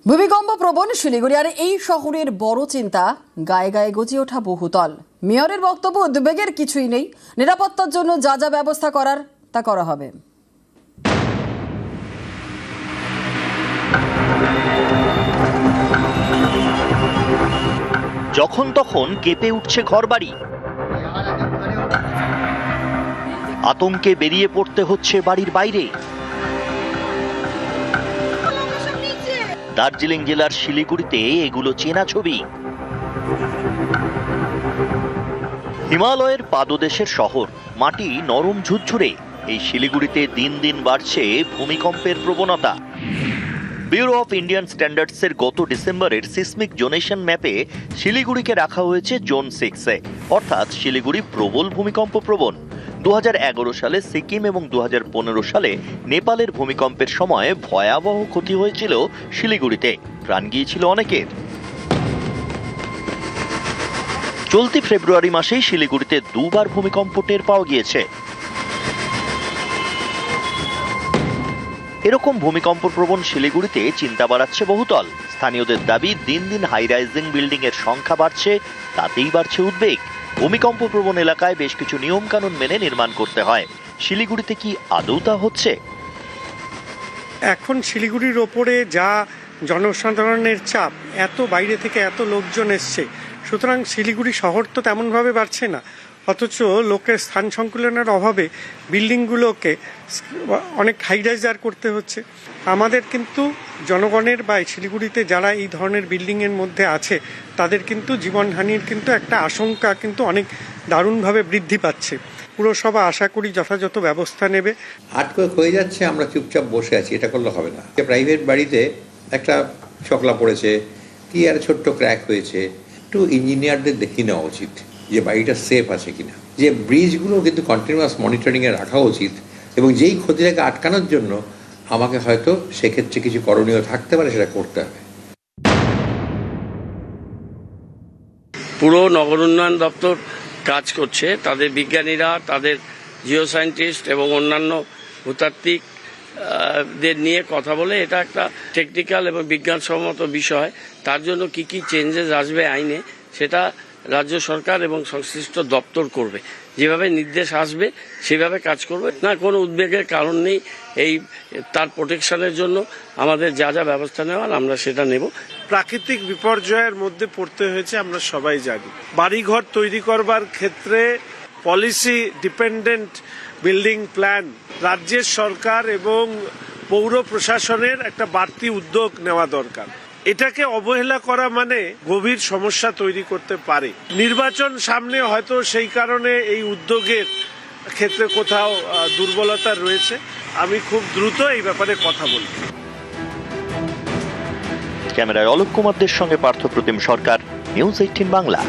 ভূমিকম্প প্রবণ শিলিগুড়ি আর এই শহরের বড় চিন্তা গায়ে গায়ে গজিয়ে ওঠা বহুতল। মেয়রের বক্তব্য, উদ্বেগের কিছুই নেই, নিরাপত্তার জন্য যা যা ব্যবস্থা করার তা করা হবে। যখন তখন কেঁপে উঠছে ঘরবাড়ি, আতঙ্কে বেরিয়ে পড়তে হচ্ছে বাড়ির বাইরে। দার্জিলিং জেলার শিলিগুড়িতে এগুলো চেনা ছবি। হিমালয়ের পাদদেশের শহর, মাটি নরম ঝুরঝুরে। এই শিলিগুড়িতে দিন দিন বাড়ছে ভূমিকম্পের প্রবণতা। ব্যুরো অফ ইন্ডিয়ান স্ট্যান্ডার্ডসের গত ডিসেম্বরের সিসমিক জোনেশন ম্যাপে শিলিগুড়িকে রাখা হয়েছে জোন 6-এ, অর্থাৎ শিলিগুড়ি প্রবল ভূমিকম্প প্রবণ। 2011 সালে সিকিম এবং 2015 সালে নেপালের ভূমিকম্পের সময় ভয়াবহ ক্ষতি হয়েছিল শিলিগুড়িতে, প্রাণ গিয়েছিল অনেকের। চলতি ফেব্রুয়ারি মাসেই শিলিগুড়িতে দুবার ভূমিকম্প টের পাওয়া গিয়েছে। এরকম ভূমিকম্প প্রবণ শিলিগুড়িতে চিন্তা বাড়াচ্ছে বহুতল। স্থানীয়দের দাবি, দিন দিন হাই রাইজিং বিল্ডিং এর সংখ্যা বাড়ছে, তাতেই বাড়ছে উদ্বেগ। ভূমিকম্প প্রবণ এলাকায় বেশ কিছু নিয়ম কানুন মেনে নির্মাণ করতে হয়। শিলিগুড়িতে কি আদৌ তা হচ্ছে? এখন শিলিগুড়ির ওপরে যা জনসাধারণের চাপ, এত বাইরে থেকে এত লোকজন এসছে, সুতরাং শিলিগুড়ি শহর তো তেমনভাবে বাড়ছে না, অথচ লোকের স্থান সংকুলনের অভাবে বিল্ডিংগুলোকে অনেক হাইরাইজার করতে হচ্ছে। আমাদের কিন্তু জনগণের বা শিলিগুড়িতে যারা এই ধরনের বিল্ডিংয়ের মধ্যে আছে, তাদের কিন্তু জীবনহানির কিন্তু একটা আশঙ্কা কিন্তু অনেক দারুণভাবে বৃদ্ধি পাচ্ছে। পুরসভা আশা করি যথাযথ ব্যবস্থা নেবে। আর্টকোয়েক হয়ে যাচ্ছে, আমরা চুপচাপ বসে আছি, এটা করলে হবে না। প্রাইভেট বাড়িতে একটা চকলা পড়েছে কি আর ছোট্ট ক্র্যাক হয়েছে, একটু ইঞ্জিনিয়ারদের দেখে নেওয়া উচিত যে বাড়িটা সেফ আছে কিনা। যে ব্রিজগুলো কিন্তু কন্টিনিউয়াস মনিটরিংয়ে রাখা উচিত, এবং যেই ক্ষতিটাকে আটকানোর জন্য আমাকে হয়তো সেক্ষেত্রে কিছু করণীয় থাকতে পারে, সেটা করতে হবে। পুরো নগর উন্নয়ন দপ্তর কাজ করছে, তাদের বিজ্ঞানীরা, তাদের জিও সায়েন্টিস্ট এবং অন্যান্য ভূতাত্ত্বিকদের নিয়ে কথা বলে এটা একটা টেকনিক্যাল এবং বিজ্ঞানসম্মত বিষয়। তার জন্য কি কি চেঞ্জেস আসবে আইনে, সেটা রাজ্য সরকার এবং সংশ্লিষ্ট দপ্তর করবে। যেভাবে নির্দেশ আসবে সেভাবে কাজ করবে। না, কোনো উদ্বেগের কারণ নেই। এই তার প্রোটেকশনের জন্য আমাদের যা যা ব্যবস্থা নেওয়ার আমরা সেটা নেব। প্রাকৃতিক বিপর্যয়ের মধ্যে পড়তে হয়েছে, আমরা সবাই জানি। বাড়িঘর তৈরি করবার ক্ষেত্রে পলিসি ডিপেন্ডেন্ট বিল্ডিং প্ল্যান রাজ্যের সরকার এবং পৌর প্রশাসনের একটা বাড়তি উদ্যোগ নেওয়া দরকার। এটাকে অবহেলা করা মানে গভীর সমস্যা তৈরি করতে পারে। নির্বাচন সামনে, হয়তো সেই কারণে এই উদ্যোগের ক্ষেত্রে কোথাও দুর্বলতা রয়েছে। আমি খুব দ্রুত এই ব্যাপারে কথা বলব। ক্যামেরায় অলোক কুমারদের সঙ্গে পার্থ প্রতিম সরকার, নিউজ 18 বাংলা।